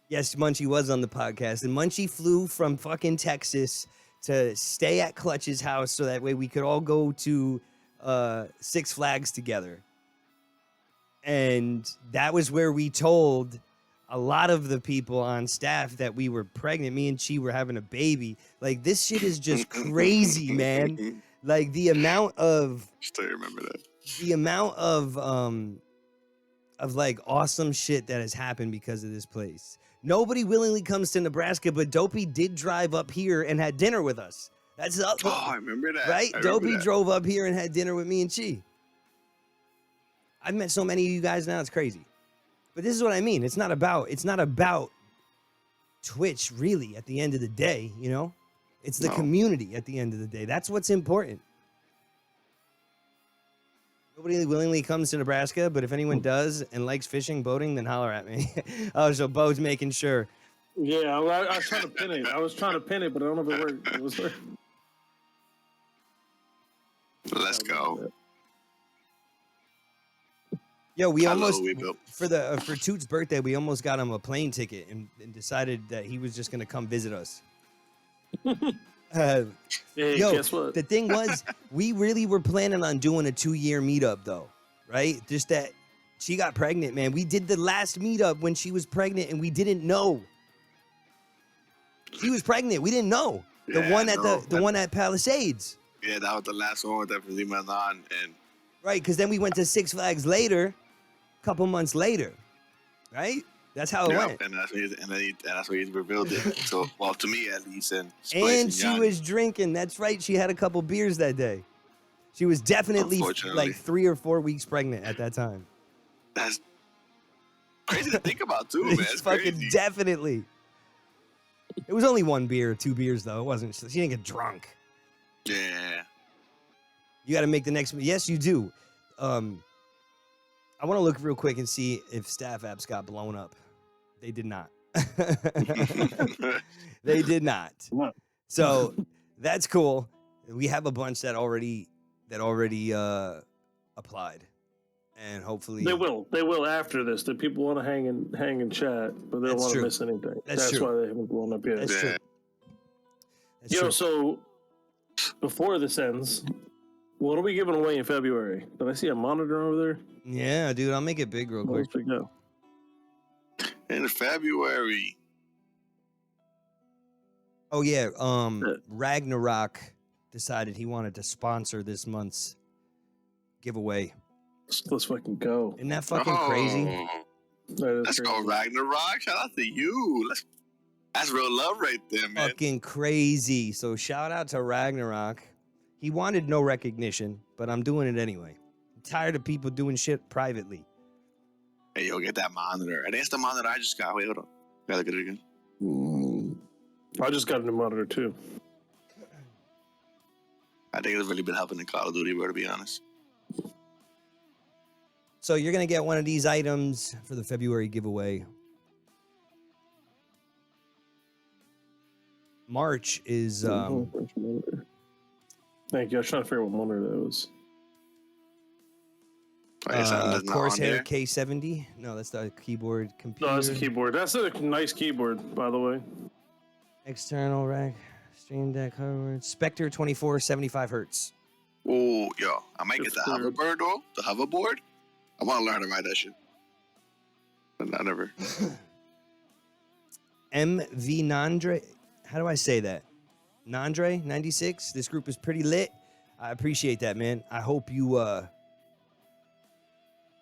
Yes, Munchie was on the podcast, and Munchie flew from fucking Texas to stay at Clutch's house so that way we could all go to Six Flags together. And that was where we told a lot of the people on staff that we were pregnant. Me and Chi were having a baby. Like, this shit is just crazy, man. Like, the amount of... Still remember that. The amount of like awesome shit that has happened because of this place. Nobody willingly comes to Nebraska, but Dopey did drive up here and had dinner with us. That's up. Oh, I remember that. Right? Dopey drove up here and had dinner with me and Chi. I've met so many of you guys now, it's crazy. But this is what I mean. It's not about Twitch, really, at the end of the day, you know? It's the community at the end of the day. That's what's important. Nobody willingly comes to Nebraska, but if anyone does and likes fishing, boating, then holler at me. Oh, so Bo's making sure. Yeah, I was trying to pin it. But I don't know if it worked. It was Let's go. Yo, we almost built. for Toot's birthday, we almost got him a plane ticket and decided that he was just gonna come visit us. Hey, yo, guess what? The thing was, we really were planning on doing a 2-year meetup, though, right? Just that she got pregnant, man. We did the last meetup when she was pregnant, and we didn't know she was pregnant. We didn't know the one at Palisades. Yeah, that was the last one with that Zima on, and right, because then we went to Six Flags later, a couple months later, right? That's how it went. And that's when he revealed it. So, well, to me at least. And she was drinking. That's right. She had a couple beers that day. She was definitely like 3 or 4 weeks pregnant at that time. That's crazy to think about, too, man. It's fucking crazy. Definitely. It was only 1 beer, 2 beers, though. It wasn't. She didn't get drunk. Yeah. You got to make the next. Yes, you do. I want to look real quick and see if staff apps got blown up. They did not. They did not. So that's cool. We have a bunch that already applied, and hopefully they will after this. The people want to hang and chat, but they don't want to miss anything. That's why they haven't blown up yet. That's true. That's Yo, true. so before this ends, what are we giving away in February? Did I see a monitor over there? Yeah, dude, I'll make it big real quick. Let's go. In February. Oh yeah, Ragnarok decided he wanted to sponsor this month's giveaway. Let's fucking go. Isn't that fucking crazy? Let's go, Ragnarok. Shout out to you. That's real love right there, man. Fucking crazy. So shout out to Ragnarok. He wanted no recognition, but I'm doing it anyway. I'm tired of people doing shit privately. Hey, yo, get that monitor. And that's the monitor I just got. Wait, hold on. Gotta look at it again. I just got a new monitor too. I think it's really been helping in Call of Duty, bro, to be honest. So you're gonna get one of these items for the February giveaway. March is Thank you. I was trying to figure out what monitor that was. I guess that's not on Corsair there. K70. No, that's the keyboard computer. No, that's a keyboard. That's a nice keyboard, by the way. External rack, Stream Deck, hardware, Spectre 2475 hertz. Oh, yo, I might get It's the clear. hoverboard though. The hoverboard. I want to learn how to ride that shit. But I never. MV Nandre. How do I say that? Nandre 96. This group is pretty lit. I appreciate that, man. I hope you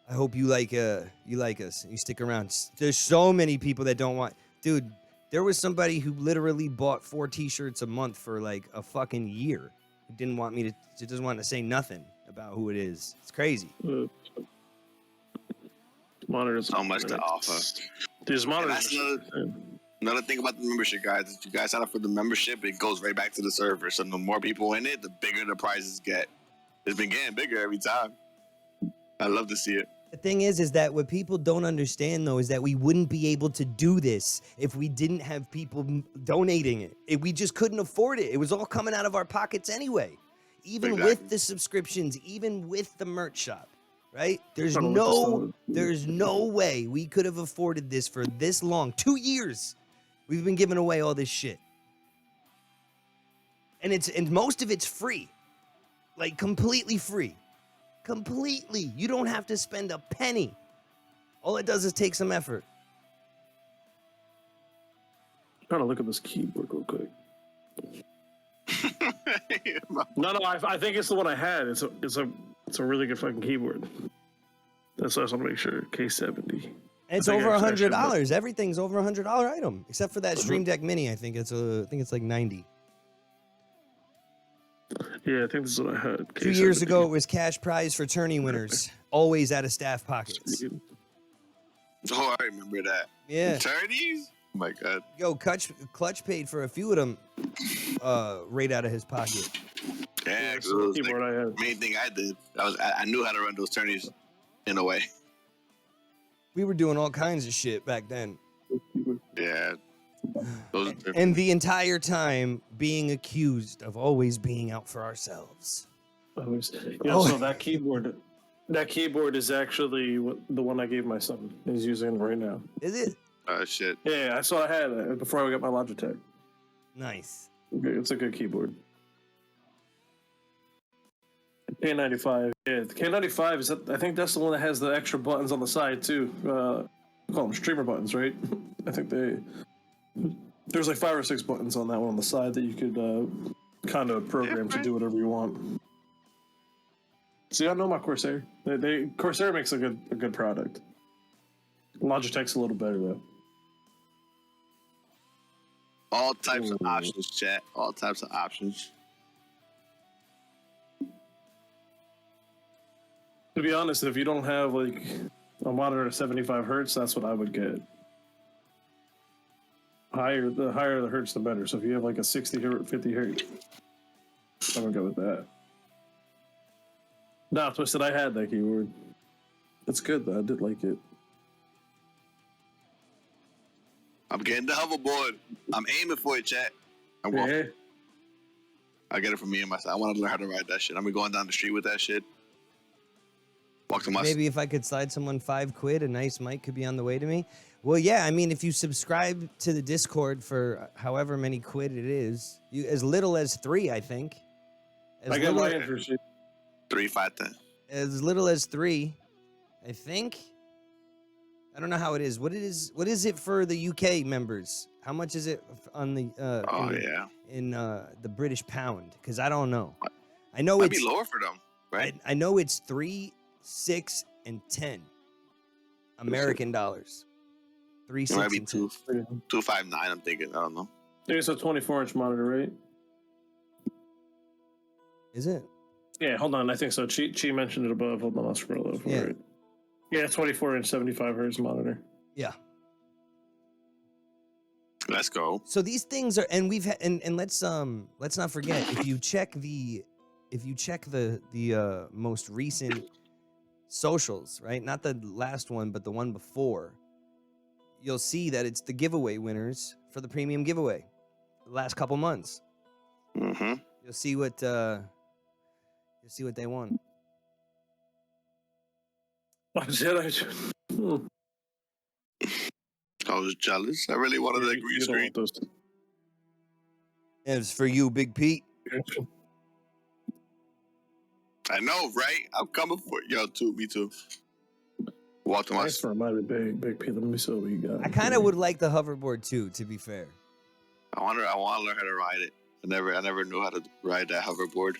like us. You stick around. There's so many people that don't want. Dude, there was somebody who literally bought 4 t-shirts a month for like a fucking year. Who didn't want me to. Just doesn't want to say nothing about who it is. It's crazy. Monitors. So much to offer. These monitors. that's Another thing about the membership, guys. If you guys sign up for the membership, it goes right back to the server. So the more people in it, the bigger the prizes get. It's been getting bigger every time. I love to see it. The thing is that what people don't understand, though, is that we wouldn't be able to do this if we didn't have people donating it. We just couldn't afford it. It was all coming out of our pockets anyway. Even with the subscriptions, even with the merch shop, right? There's no way we could have afforded this for this long. 2 years. We've been giving away all this shit. And most of it's free. Like completely free. Completely. You don't have to spend a penny. All it does is take some effort. I'm trying to look at this keyboard real quick. No, I think it's the one I had. It's a really good fucking keyboard. That's what I just want to make sure. K70. And it's over $100. Everything's over $100 item, except for that Stream Deck Mini. I think it's like 90. Yeah, I think this is what I had. 2 years ago, it was cash prize for tourney winners, always out of staff pockets. Oh, I remember that. Yeah. Attorneys? Oh my god. Yo, Clutch paid for a few of them right out of his pocket. Yeah, That's it was the keyboard I had. the main thing I did. I knew how to run those tourneys in a way. We were doing all kinds of shit back then. Yeah. Those are And the entire time being accused of always being out for ourselves. So that keyboard is actually the one I gave my son. He's using it right now. Is it? shit. Yeah, I saw I had it before I got my Logitech. Nice. It's a good keyboard. K95. Yeah, the K95 is I think that's the one that has the extra buttons on the side too. We call them streamer buttons, right? I think there's like 5 or 6 buttons on that one on the side that you could kind of program to do whatever you want. See, I know my Corsair. Corsair makes a good product. Logitech's a little better though. All types of options, chat. All types of options. To be honest, if you don't have like a monitor at 75 hertz, that's what I would get. The higher the hertz, the better. So if you have like a 60 hertz, 50 hertz, I would go with that. Nah, Twisted, I had that keyboard. It's good though. I did like it. I'm getting the hoverboard. I'm aiming for it, chat. I'm going. Yeah. I get it from me and myself. I want to learn how to ride that shit. I'm be going down the street with that shit. Walk to my. Maybe if I could slide someone $5, a nice mic could be on the way to me. Well, yeah, I mean, if you subscribe to the Discord for however many quid it is, as little as 3, I think. I got my interest. 3, 5, 10. As little as 3, I think. I don't know how it is. What is it for the UK members? How much is it on the in the British pound? Because I don't know. I know Might it's be lower for them, right? I know it's 3, 6, and 10 American dollars. 3, 6, It might be and 10. 259. I'm thinking. I don't know. It's a 24-inch monitor, right? Is it? Yeah, hold on. I think so. Chi mentioned it above. Hold on, I'll scroll over. Yeah. It. Yeah, 24-inch, 75 hertz monitor. Yeah. Let's go. So these things are, and we've had, and let's not forget, if you check the if you check the most recent socials, right? Not the last one, but the one before, you'll see that it's the giveaway winners for the premium giveaway the last couple months. Mm-hmm. You'll see what they won. I was jealous. I really wanted that green screen. And it's for you, Big Pete. I know, right? I'm coming for yo too. Me too. Walter Thanks for reminding me, Big P. Let me see what you got. I kind of would like the hoverboard too, to be fair. I want to learn how to ride it. I never knew how to ride that hoverboard.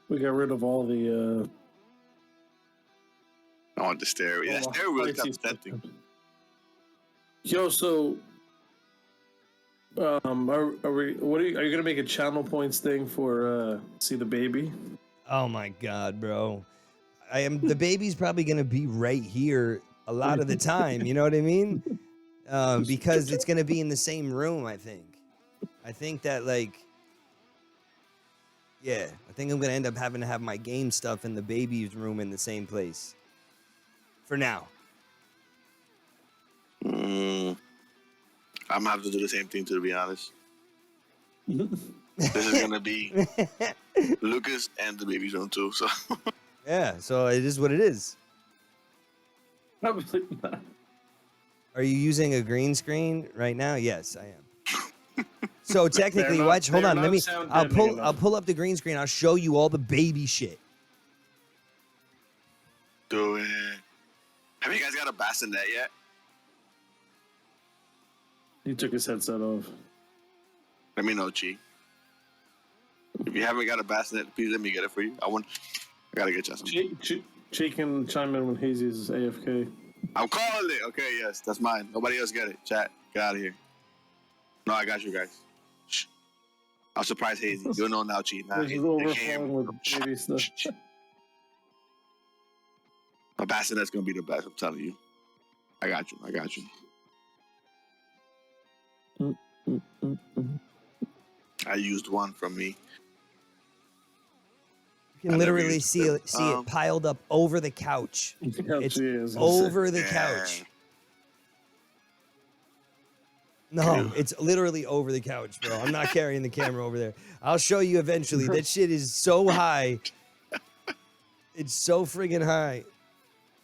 We got rid of all the. I want the stair. Yeah, that stair really kept tempting. Yo, so. Are you gonna make a channel points thing for see the baby? Oh my god, bro. The baby's probably gonna be right here a lot of the time, you know what I mean? Because it's gonna be in the same room, I think. I think that I think I'm gonna end up having to have my game stuff in the baby's room in the same place. For now. I'm gonna have to do the same thing too, to be honest. This is gonna be Lucas and the baby's room too. So yeah, so it is what it is. Probably not. Are you using a green screen right now? Yes, I am. So technically, watch. Hold on. I'll pull up the green screen. I'll show you all the baby shit. Do it. Have you guys got a bassinet yet? He took his headset off. Let me know, Chi. If you haven't got a bassinet, please let me get it for you. I gotta get you some. Chi can chime in when Hazy's AFK. I'm calling it. Okay, yes, that's mine. Nobody else get it. Chat, get out of here. No, I got you guys. Shh. I'll surprise Hazy. You'll know now, Chi. Nah, This is overflowing with baby stuff. My bassinet's gonna be the best. I'm telling you. I got you. I used one from me. You can literally see it piled up over the couch. It's over the couch. No, it's literally over the couch, bro. I'm not carrying the camera over there. I'll show you eventually. That shit is so high. It's so friggin' high.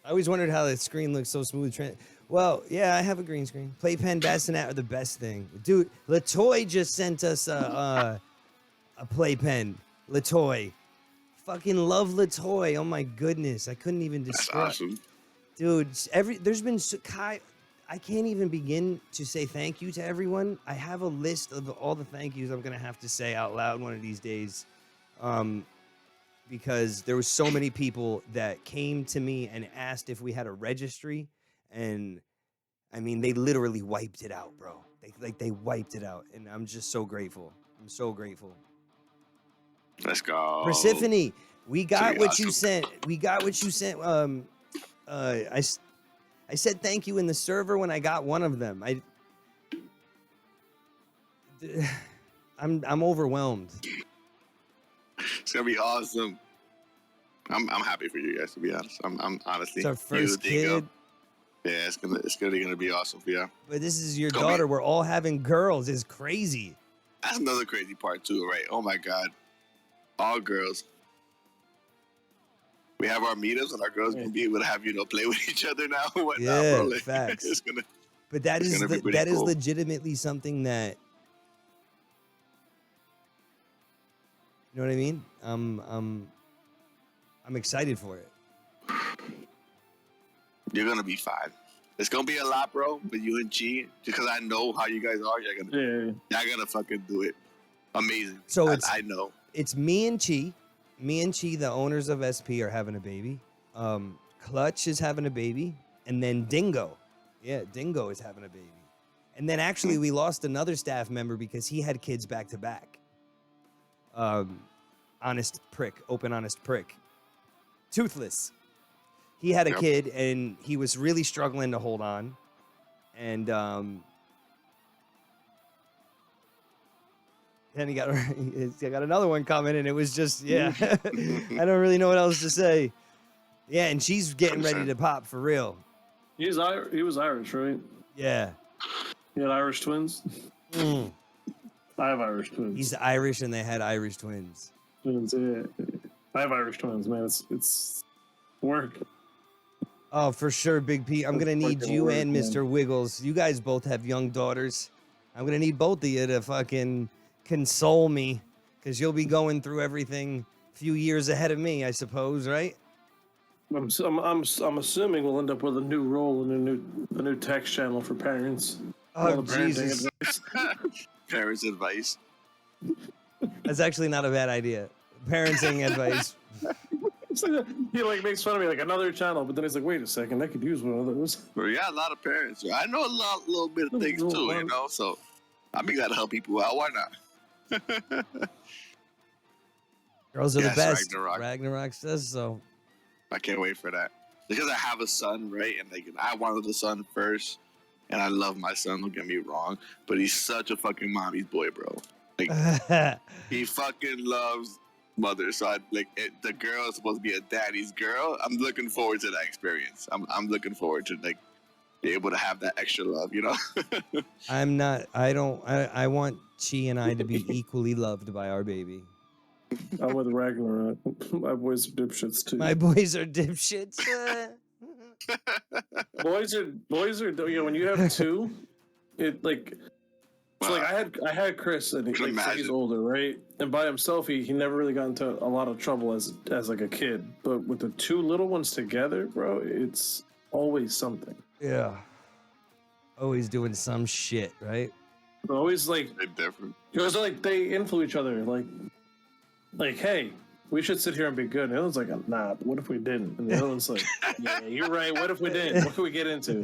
I always wondered how the screen looks so smooth. Well, yeah, I have a green screen. Playpen, bassinet are the best thing. Dude, Latoy just sent us a playpen. Latoy. Fucking love Latoy. Oh my goodness. I couldn't even describe. That's awesome. Dude, there's been I can't even begin to say thank you to everyone. I have a list of all the thank yous I'm going to have to say out loud one of these days. Because there was so many people that came to me and asked if we had a registry, and I mean they literally wiped it out, bro. They wiped it out, and I'm just so grateful. I'm so grateful. Let's go. Persephone, we got what you awesome. sent. We got what you sent. I said thank you in the server when I got one of them. I'm overwhelmed. It's gonna be awesome. I'm happy for you guys, to be honest. I'm honestly. It's our first kid. Yeah, it's gonna be awesome for you. But this is your daughter. We're all having girls. It's crazy. That's another crazy part too, right? Oh my god, all girls. We have our meetups, and our girls gonna be able to have play with each other now. And whatnot, yeah, bro. facts. But that is legitimately something that. You know what I mean? I'm excited for it. You're gonna be fine. It's gonna be a lot, bro. But you and Chi, because I know how you guys are, y'all gonna fucking do it. Amazing. So I know. It's me and Chi. Me and Chi, the owners of SP, are having a baby. Clutch is having a baby, and then Dingo. Yeah, Dingo is having a baby. And then actually we lost another staff member because he had kids back to back. Honest prick, open honest prick. Toothless. He had a kid and he was really struggling to hold on. And Then he got another one coming, and it was just I don't really know what else to say. Yeah, and she's getting ready to pop for real. He was Irish, right? Yeah. You had Irish twins. Mm. I have Irish twins. He's Irish, and they had Irish twins. Twins, yeah. I have Irish twins, man. It's work. Oh, for sure, Big P. I'm gonna need you work, and man. Mr. Wiggles. You guys both have young daughters. I'm gonna need both of you to fucking console me, because you'll be going through everything a few years ahead of me, I suppose, right? I'm assuming we'll end up with a new role in a new text channel for parents. Oh, All the parenting Jesus. advice. Parents' advice. That's actually not a bad idea. Parenting advice. He like makes fun of me like another channel, but then he's like, wait a second, I could use one of those. Well, yeah, a lot of parents. I know a little bit of things too, you know. So I be glad to help people out. Why not? Girls are the Yes, best. Ragnarok. Ragnarok says so. I can't wait for that because I have a son, right? And like I wanted the son first, and I love my son. Don't get me wrong, but he's such a fucking mommy's boy, bro. Like he fucking loves mother. So the girl is supposed to be a daddy's girl. I'm looking forward to that experience. I'm looking forward to like be able to have that extra love, you know. I want Chi and I to be equally loved by our baby. I'm with Ragnarok. My boys are dipshits too. My boys are dipshits. boys are you know, when you have two, it like so like I had Chris and like, so he's older, right? And by himself he never really got into a lot of trouble as like a kid. But with the two little ones together, bro, it's always something. Yeah. Always doing some shit, right? They're always like They're different. because like they influence each other, like hey, we should sit here and be good. And the other one's like, nah, but what if we didn't? And the other one's like, yeah, you're right. What if we didn't? What could we get into?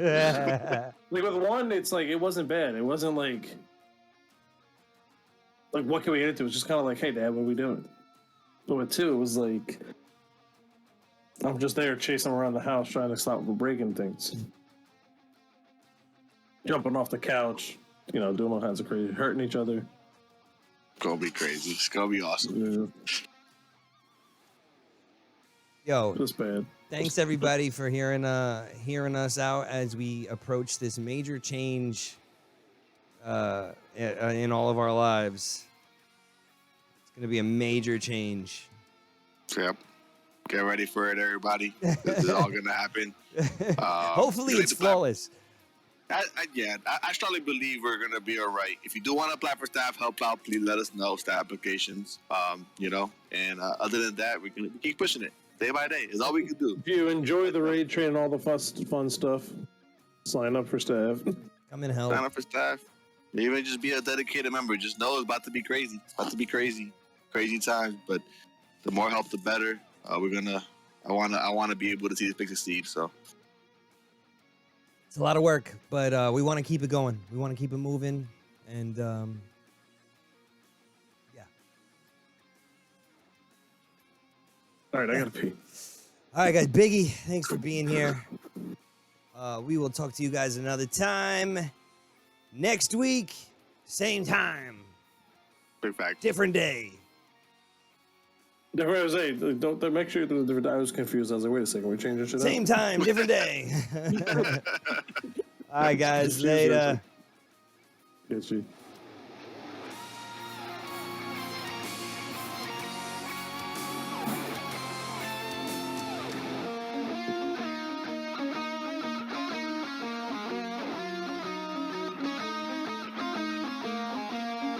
Like with one, it's like it wasn't bad. It wasn't like what can we get into? It was just kind of like, hey, Dad, what are we doing? But with two, it was like I'm just there chasing around the house trying to stop from breaking things, jumping off the couch, you know, doing all kinds of crazy, hurting each other. It's gonna be crazy. It's gonna be awesome. Yeah, Yo, just bad. thanks everybody for hearing us out as we approach this major change in all of our lives. It's gonna be a major change. Yep. Get ready for it, everybody. This is all gonna happen. Hopefully it's flawless. I strongly believe we're gonna be all right. If you do want to apply for staff help out, please let us know. Staff applications, you know. And other than that, we can keep pushing it day by day. Is all we can do. If you enjoy the raid train and all the fun stuff, sign up for staff. Come and help. Sign up for staff. Even just be a dedicated member. Just know it's about to be crazy. It's about to be crazy times. But the more help, the better. I wanna be able to see this big succeed. So. It's a lot of work, but we want to keep it going. We want to keep it moving, and yeah. All right, I gotta pee. All right, guys. Biggie, thanks for being here. We will talk to you guys another time next week, same time, Big fact. different day. Different. I was saying, don't make sure the different. I was confused. I was like, wait a second, we're changing shit. Same time, different day. All right, guys. Confused. Later. Get you.